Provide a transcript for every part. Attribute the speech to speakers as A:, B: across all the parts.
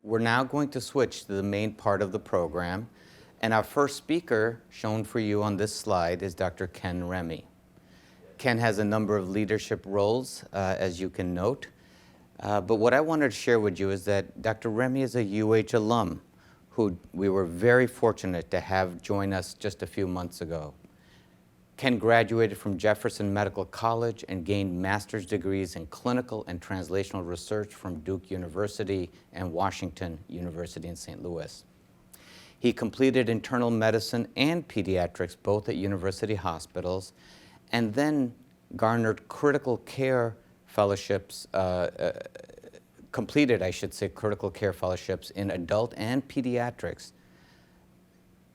A: We're now going to switch to the main part of the program, and our first speaker shown for you on this slide is Dr. Ken Remy. Ken has a number of leadership roles, as you can note, but what I wanted to share with you is that Dr. Remy is a UH alum who we were very fortunate to have join us just a few months ago. Ken graduated from Jefferson Medical College and gained master's degrees in clinical and translational research from Duke University and Washington University in St. Louis. He completed internal medicine and pediatrics both at university hospitals, and then garnered critical care fellowships, completed, I should say, critical care fellowships in adult and pediatrics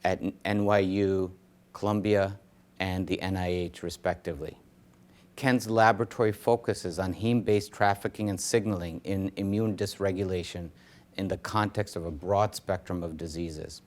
A: at NYU, Columbia, and the NIH, respectively. Ken's laboratory focuses on heme-based trafficking and signaling in immune dysregulation in the context of a broad spectrum of diseases.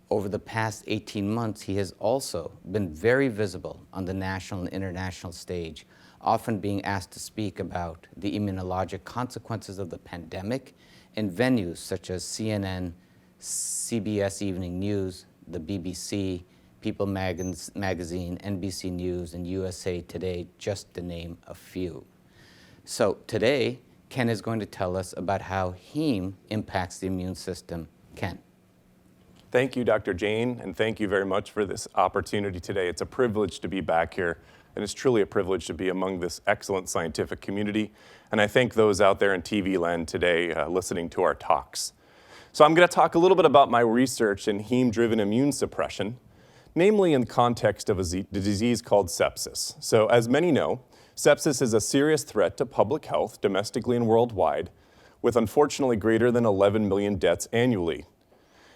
A: Over the past 18 months, he has also been very visible on the national and international stage, often being asked to speak about the immunologic consequences of the pandemic in venues such as CNN, CBS Evening News, the BBC, People Magazine, NBC News, and USA Today, just to name a few. So today, Ken is going to tell us about how heme impacts the immune system. Ken.
B: Thank you, Dr. Jane, and thank you very much for this opportunity today. It's a privilege to be back here, and it's truly a privilege to be among this excellent scientific community. And I thank those out there in TV land today listening to our talks. So I'm going to talk a little bit about my research in heme-driven immune suppression, namely in the context of the disease called sepsis. So as many know, sepsis is a serious threat to public health domestically and worldwide, with unfortunately greater than 11 million deaths annually.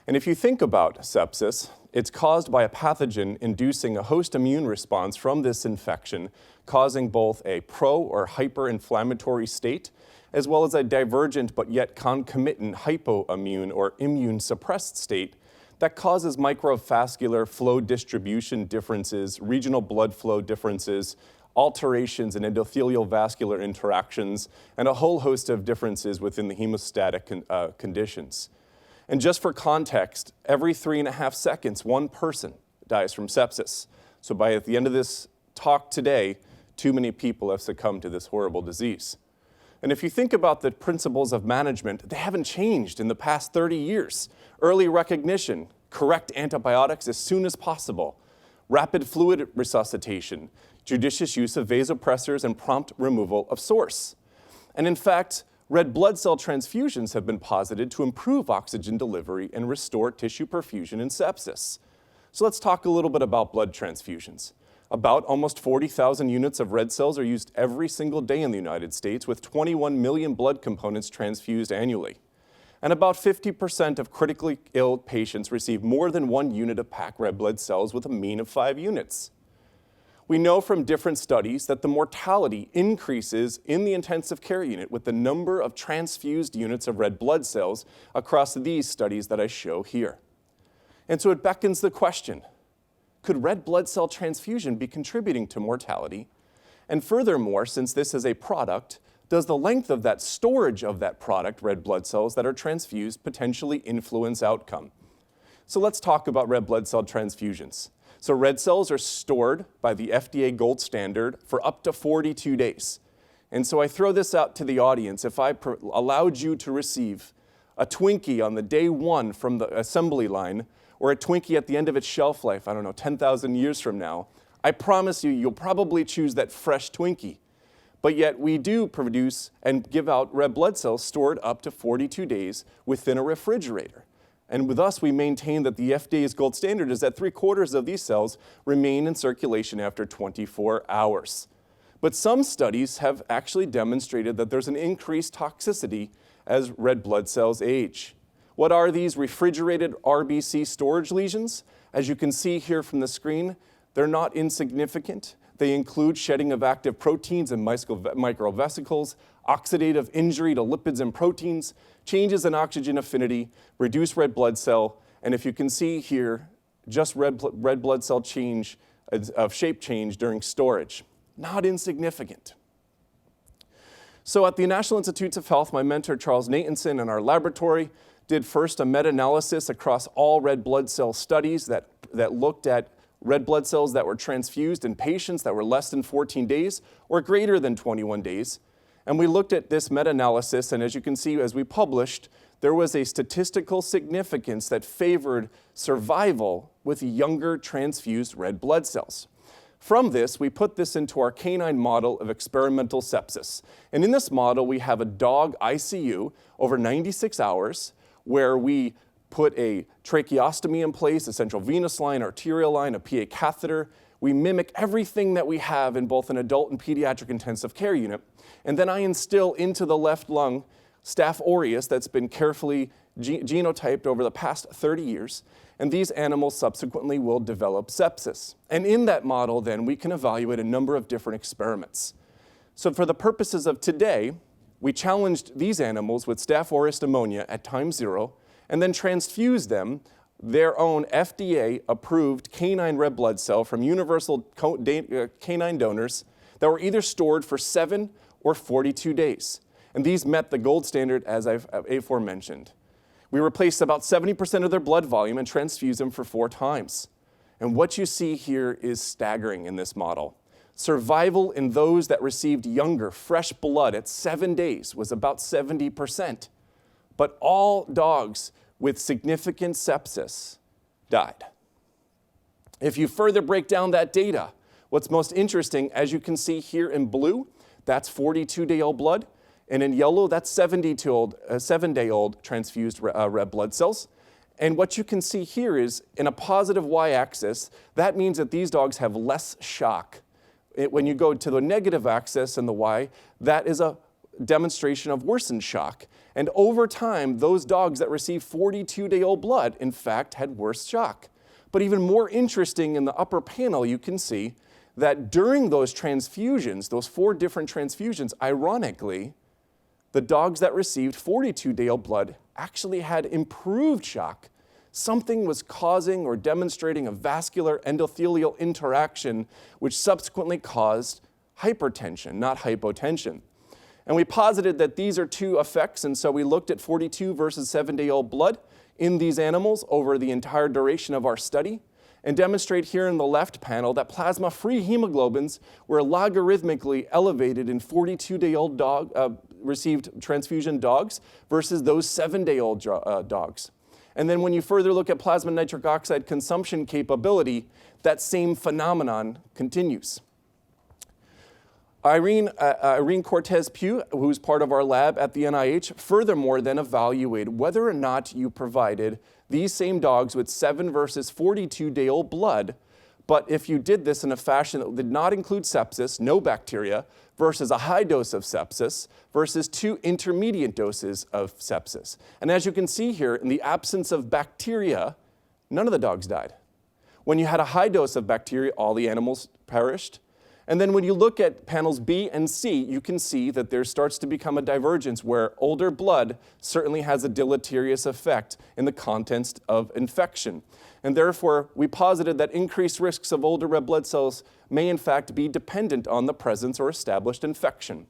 B: And if you think about sepsis, it's caused by a pathogen inducing a host immune response from this infection, causing both a pro- or hyperinflammatory state, as well as a divergent but yet concomitant hypoimmune or immune suppressed state that causes microvascular flow distribution differences, regional blood flow differences, alterations in endothelial vascular interactions, and a whole host of differences within the hemostatic conditions. And just for context, every 3.5 seconds, one person dies from sepsis. So by the end of this talk today, too many people have succumbed to this horrible disease. And if you think about the principles of management, they haven't changed in the past 30 years. Early recognition, correct antibiotics as soon as possible, rapid fluid resuscitation, judicious use of vasopressors, and prompt removal of source. And in fact, red blood cell transfusions have been posited to improve oxygen delivery and restore tissue perfusion in sepsis. So let's talk a little bit about blood transfusions. About almost 40,000 units of red cells are used every single day in the United States, with 21 million blood components transfused annually. And about 50% of critically ill patients receive more than 1 unit of packed red blood cells with a mean of 5 units. We know from different studies that the mortality increases in the intensive care unit with the number of transfused units of red blood cells across these studies that I show here. And so it beckons the question, could red blood cell transfusion be contributing to mortality? And furthermore, since this is a product, does the length of that storage of that product, red blood cells that are transfused, potentially influence outcome? So let's talk about red blood cell transfusions. So red cells are stored by the FDA gold standard for up to 42 days. And so I throw this out to the audience. If I allowed you to receive a Twinkie on the day one from the assembly line, or a Twinkie at the end of its shelf life, I don't know, 10,000 years from now, I promise you, you'll probably choose that fresh Twinkie. But yet we do produce and give out red blood cells stored up to 42 days within a refrigerator. And with us, we maintain that the FDA's gold standard is that 3/4 of these cells remain in circulation after 24 hours. But some studies have actually demonstrated that there's an increased toxicity as red blood cells age. What are these refrigerated RBC storage lesions? As you can see here from the screen, they're not insignificant. They include shedding of active proteins and microvesicles, oxidative injury to lipids and proteins, changes in oxygen affinity, reduced red blood cell, and if you can see here, just red blood cell change of shape change during storage. Not insignificant. So at the National Institutes of Health, my mentor Charles Natanson and our laboratory did first a meta-analysis across all red blood cell studies that looked at red blood cells that were transfused in patients that were less than 14 days or greater than 21 days. And we looked at this meta-analysis, and as you can see, as we published, there was a statistical significance that favored survival with younger transfused red blood cells. From this, we put this into our canine model of experimental sepsis. And in this model, we have a dog ICU over 96 hours where we put a tracheostomy in place, a central venous line, arterial line, a PA catheter. We mimic everything that we have in both an adult and pediatric intensive care unit. And then I instill into the left lung Staph aureus that's been carefully genotyped over the past 30 years. And these animals subsequently will develop sepsis. And in that model, then, we can evaluate a number of different experiments. So for the purposes of today, we challenged these animals with Staph aureus pneumonia at time 0, and then transfused them their own FDA-approved canine red blood cell from universal canine donors that were either stored for 7 or 42 days. And these met the gold standard, as I've aforementioned. We replaced about 70% of their blood volume and transfused them for 4 times. And what you see here is staggering in this model. Survival in those that received younger, fresh blood at 7 days was about 70%. But all dogs with significant sepsis died. If you further break down that data, what's most interesting, as you can see here in blue, that's 42-day-old blood. And in yellow, that's 7-day-old transfused red blood cells. And what you can see here is, in a positive y-axis, that means that these dogs have less shock. When you go to the negative axis in the y, that is a demonstration of worsened shock. And over time, those dogs that received 42-day-old blood, in fact, had worse shock. But even more interesting, in the upper panel, you can see that during those transfusions, those 4 different transfusions, ironically, the dogs that received 42-day-old blood actually had improved shock. Something was causing or demonstrating a vascular endothelial interaction, which subsequently caused hypertension, not hypotension. And we posited that these are 2 effects, and so we looked at 42 versus 7-day-old blood in these animals over the entire duration of our study, and demonstrate here in the left panel that plasma-free hemoglobins were logarithmically elevated in 42-day-old received transfusion dogs versus those 7-day-old dogs. And then when you further look at plasma nitric oxide consumption capability, that same phenomenon continues. Irene Cortez-Pugh, who's part of our lab at the NIH, furthermore then evaluated whether or not you provided these same dogs with 7 versus 42-day-old blood, but if you did this in a fashion that did not include sepsis, no bacteria, versus a high dose of sepsis, versus 2 intermediate doses of sepsis. And as you can see here, in the absence of bacteria, none of the dogs died. When you had a high dose of bacteria, all the animals perished. And then when you look at panels B and C, you can see that there starts to become a divergence where older blood certainly has a deleterious effect in the context of infection. And therefore, we posited that increased risks of older red blood cells may in fact be dependent on the presence or established infection.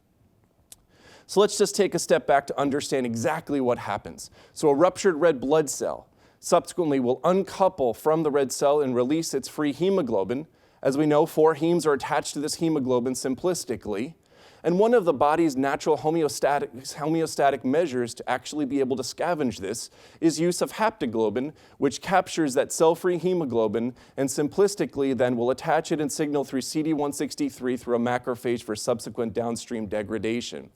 B: So let's just take a step back to understand exactly what happens. So a ruptured red blood cell subsequently will uncouple from the red cell and release its free hemoglobin. As we know, 4 hemes are attached to this hemoglobin simplistically. And one of the body's natural homeostatic measures to actually be able to scavenge this is use of haptoglobin, which captures that cell-free hemoglobin and simplistically then will attach it and signal through CD163 through a macrophage for subsequent downstream degradation.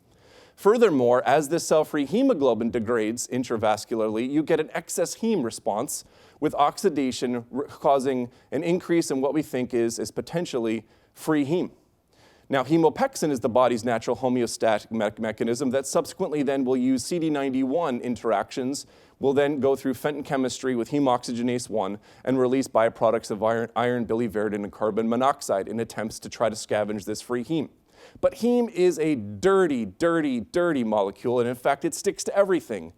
B: Furthermore, as this cell-free hemoglobin degrades intravascularly, you get an excess heme response with oxidation causing an increase in what we think is potentially free heme. Now, hemopexin is the body's natural homeostatic mechanism that subsequently then will use CD91 interactions, will then go through Fenton chemistry with heme oxygenase 1 and release byproducts of iron, biliverdin, and carbon monoxide in attempts to try to scavenge this free heme. But heme is a dirty, dirty, dirty molecule, and in fact, it sticks to everything.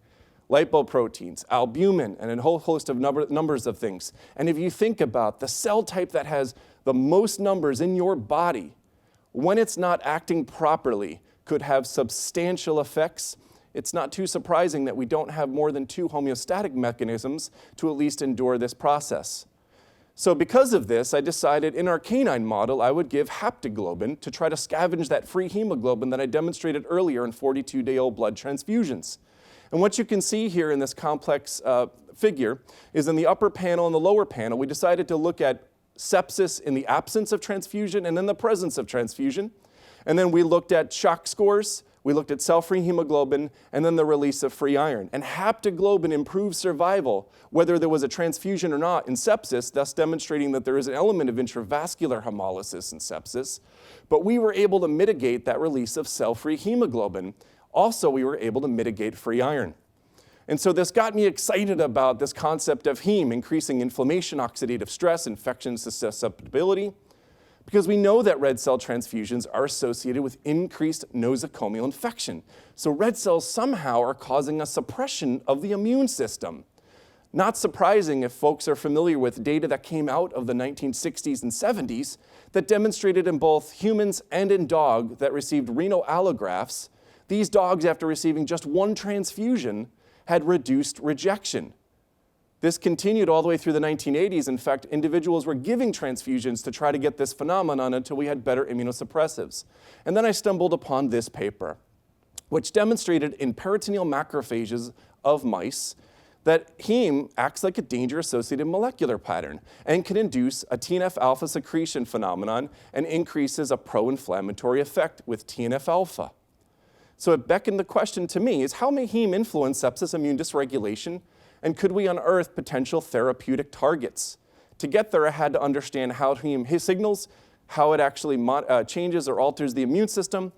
B: Lipoproteins, albumin, and a whole host of numbers of things. And if you think about the cell type that has the most numbers in your body, when it's not acting properly, could have substantial effects it's not too surprising that we don't have more than 2 homeostatic mechanisms to at least endure this process. So because of this, I decided in our canine model, I would give haptoglobin to try to scavenge that free hemoglobin that I demonstrated earlier in 42-day-old blood transfusions. And what you can see here in this complex figure is in the upper panel and the lower panel, we decided to look at sepsis in the absence of transfusion and in the presence of transfusion. And then we looked at shock scores, we looked at cell-free hemoglobin, and then the release of free iron. And haptoglobin improves survival, whether there was a transfusion or not in sepsis, thus demonstrating that there is an element of intravascular hemolysis in sepsis. But we were able to mitigate that release of cell-free hemoglobin. Also, we were able to mitigate free iron. And so this got me excited about this concept of heme, increasing inflammation, oxidative stress, infection susceptibility, because we know that red cell transfusions are associated with increased nosocomial infection. So red cells somehow are causing a suppression of the immune system. Not surprising if folks are familiar with data that came out of the 1960s and 70s that demonstrated in both humans and in dogs that received renal allografts, these dogs, after receiving just 1 transfusion, had reduced rejection. This continued all the way through the 1980s. In fact, individuals were giving transfusions to try to get this phenomenon until we had better immunosuppressives. And then I stumbled upon this paper, which demonstrated in peritoneal macrophages of mice that heme acts like a danger-associated molecular pattern and can induce a TNF-alpha secretion phenomenon and increases a pro-inflammatory effect with TNF-alpha. So it beckoned the question to me is how may heme influence sepsis immune dysregulation, and could we unearth potential therapeutic targets? To get there, I had to understand how heme signals, how it actually changes or alters the immune system.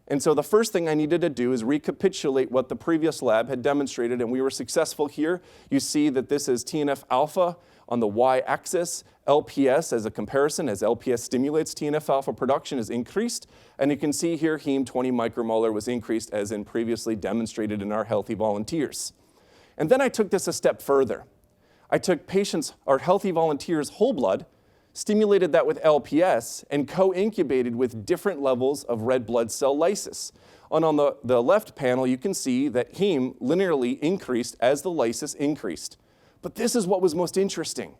B: And so the first thing I needed to do is recapitulate what the previous lab had demonstrated, and we were successful here. You see that this is TNF-alpha on the y-axis, LPS as a comparison, as LPS stimulates, TNF-alpha production is increased, and you can see here heme 20 micromolar was increased as in previously demonstrated in our healthy volunteers. And then I took this a step further. I took patients, or healthy volunteers' whole blood, stimulated that with LPS, and co-incubated with different levels of red blood cell lysis. And on the left panel, you can see that heme linearly increased as the lysis increased. But this is what was most interesting.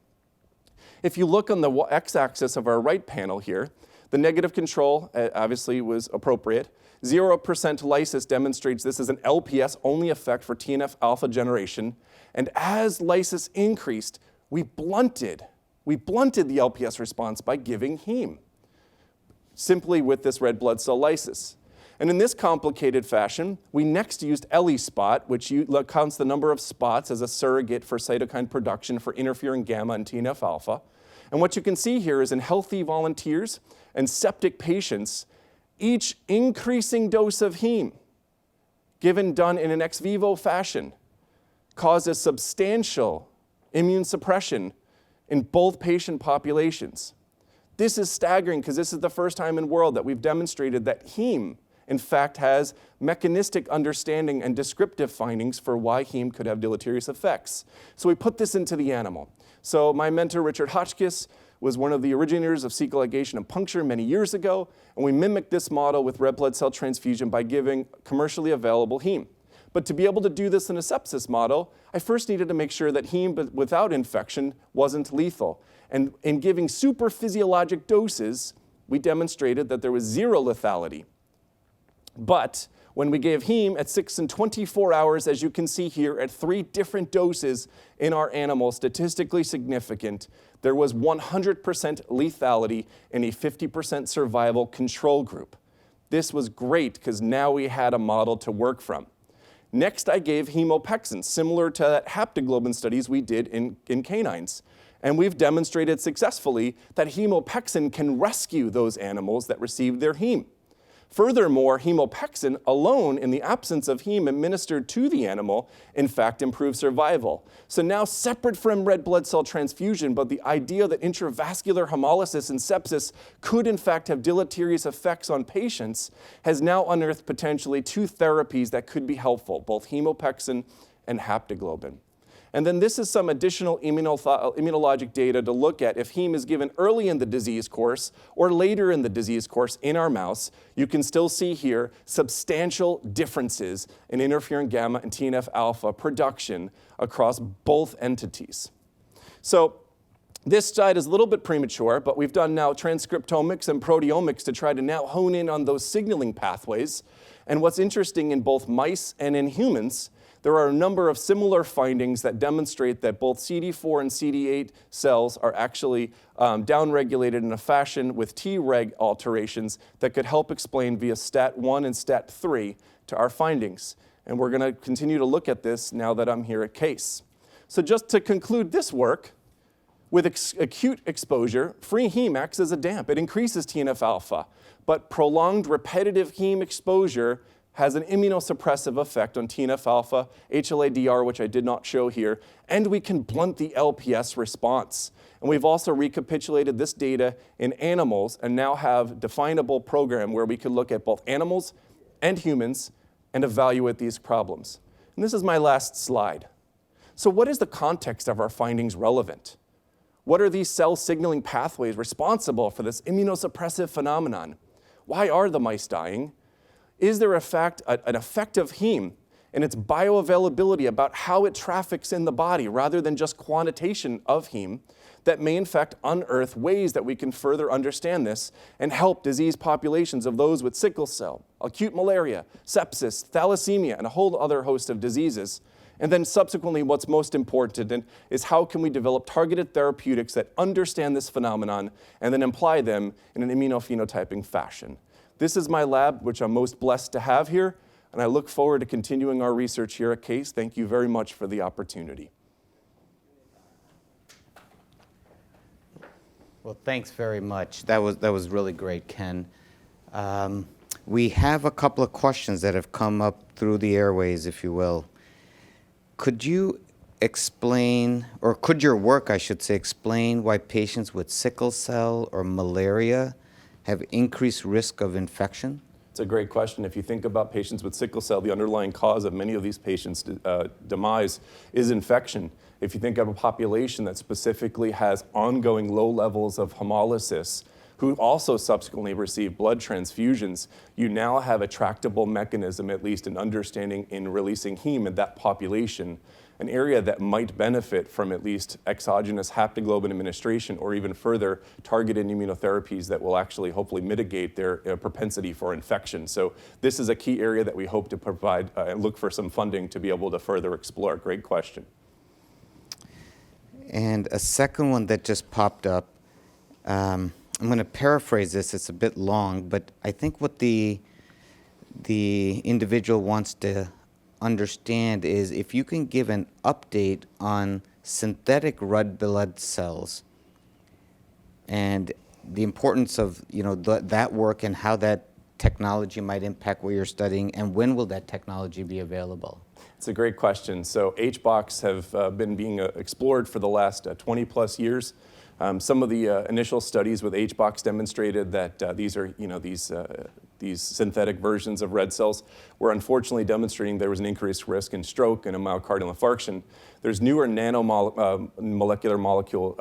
B: If you look on the x-axis of our right panel here, the negative control obviously was appropriate. 0% lysis demonstrates this is an LPS-only effect for TNF-alpha generation. And as lysis increased, we blunted the LPS response by giving heme, simply with this red blood cell lysis. And in this complicated fashion, we next used ELISpot, which counts the number of spots as a surrogate for cytokine production for interferon gamma and TNF-alpha. And what you can see here is in healthy volunteers and septic patients, each increasing dose of heme, done in an ex vivo fashion, causes substantial immune suppression in both patient populations. This is staggering because this is the first time in the world that we've demonstrated that heme, in fact, has mechanistic understanding and descriptive findings for why heme could have deleterious effects. So we put this into the animal. So my mentor, Richard Hotchkiss, was one of the originators of cecal ligation and puncture many years ago, and we mimicked this model with red blood cell transfusion by giving commercially available heme. But to be able to do this in a sepsis model, I first needed to make sure that heme without infection wasn't lethal. And in giving super physiologic doses, we demonstrated that there was 0 lethality. But when we gave heme at 6 and 24 hours, as you can see here, at 3 different doses in our animal, statistically significant, there was 100% lethality in a 50% survival control group. This was great because now we had a model to work from. Next, I gave hemopexin, similar to that haptoglobin studies we did in canines. And we've demonstrated successfully that hemopexin can rescue those animals that received their heme. Furthermore, hemopexin alone, in the absence of heme administered to the animal, in fact improves survival. So now, separate from red blood cell transfusion, but the idea that intravascular hemolysis and sepsis could in fact have deleterious effects on patients has now unearthed potentially 2 therapies that could be helpful, both hemopexin and haptoglobin. And then this is some additional immunologic data to look at if heme is given early in the disease course or later in the disease course in our mouse. You can still see here substantial differences in interferon gamma and TNF alpha production across both entities. So this slide is a little bit premature, but we've done now transcriptomics and proteomics to try to now hone in on those signaling pathways. And what's interesting in both mice and in humans, there are a number of similar findings that demonstrate that both CD4 and CD8 cells are actually downregulated in a fashion with Treg alterations that could help explain via STAT1 and STAT3 to our findings. And we're going to continue to look at this now that I'm here at Case. So just to conclude this work, with acute exposure, free heme acts as a damp. It increases TNF alpha, but prolonged repetitive heme exposure has an immunosuppressive effect on TNF alpha, HLA-DR, which I did not show here, and we can blunt the LPS response. And we've also recapitulated this data in animals and now have a definable program where we can look at both animals and humans and evaluate these problems. And this is my last slide. So what is the context of our findings relevant? What are these cell signaling pathways responsible for this immunosuppressive phenomenon? Why are the mice dying? Is there an effect of heme and its bioavailability about how it traffics in the body rather than just quantitation of heme that may in fact unearth ways that we can further understand this and help disease populations of those with sickle cell, acute malaria, sepsis, thalassemia, and a whole other host of diseases? And then subsequently, what's most important is how can we develop targeted therapeutics that understand this phenomenon and then apply them in an immunophenotyping fashion. This is my lab, which I'm most blessed to have here, and I look forward to continuing our research here at Case. Thank you very much for the opportunity.
A: Well, thanks very much. That was really great, Ken. We have a couple of questions that have come up through the airways, if you will. Could you explain, or could your work, I should say, explain why patients with sickle cell or malaria have increased risk of infection?
B: It's a great question. If you think about patients with sickle cell, the underlying cause of many of these patients' demise is infection. If you think of a population that specifically has ongoing low levels of hemolysis, who also subsequently receive blood transfusions, you now have a tractable mechanism, at least in understanding in releasing heme in that population, an area that might benefit from at least exogenous haptoglobin administration or even further targeted immunotherapies that will actually hopefully mitigate their propensity for infection. So this is a key area that we hope to provide and look for some funding to be able to further explore. Great question.
A: And a second one that just popped up, I'm going to paraphrase this, it's a bit long, but I think what the individual wants to understand is if you can give an update on synthetic red blood cells and the importance of that work and how that technology might impact what you're studying, and when will that technology be available?
B: It's a great question. So HBOCs have been being explored for the last 20 plus years. Some of the initial studies with HBOCs demonstrated that these synthetic versions of red cells were unfortunately demonstrating there was an increased risk in stroke and a myocardial infarction. There's newer nanomolecular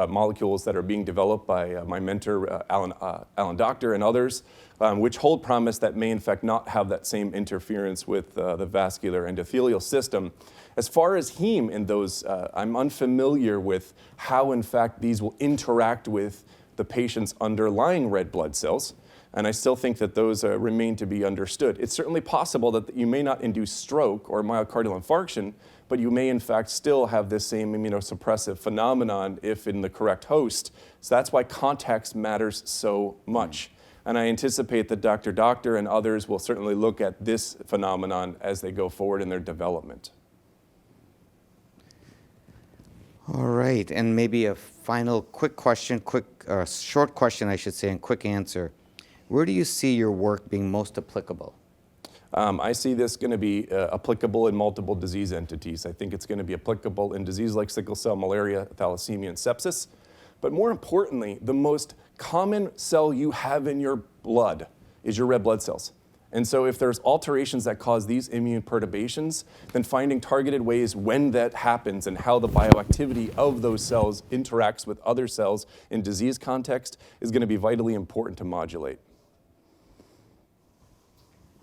B: molecules that are being developed by my mentor, Alan Doctor, and others, which hold promise that may in fact not have that same interference with the vascular endothelial system. As far as heme in those, I'm unfamiliar with how in fact these will interact with the patient's underlying red blood cells. And I still think that those remain to be understood. It's certainly possible that you may not induce stroke or myocardial infarction, but you may in fact still have this same immunosuppressive phenomenon if in the correct host. So that's why context matters so much. And I anticipate that Dr. Doctor and others will certainly look at this phenomenon as they go forward in their development.
A: All right, and maybe a final quick question, short question I should say, and quick answer. Where do you see your work being most applicable?
B: I see this going to be applicable in multiple disease entities. I think it's going to be applicable in disease like sickle cell, malaria, thalassemia, and sepsis. But more importantly, the most common cell you have in your blood is your red blood cells. And so if there's alterations that cause these immune perturbations, then finding targeted ways when that happens and how the bioactivity of those cells interacts with other cells in disease context is going to be vitally important to modulate.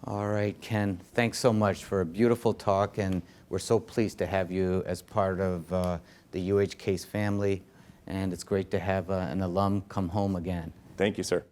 A: All right, Ken, thanks so much for a beautiful talk, and we're so pleased to have you as part of the UH Case family, and it's great to have an alum come home again.
B: Thank you, sir.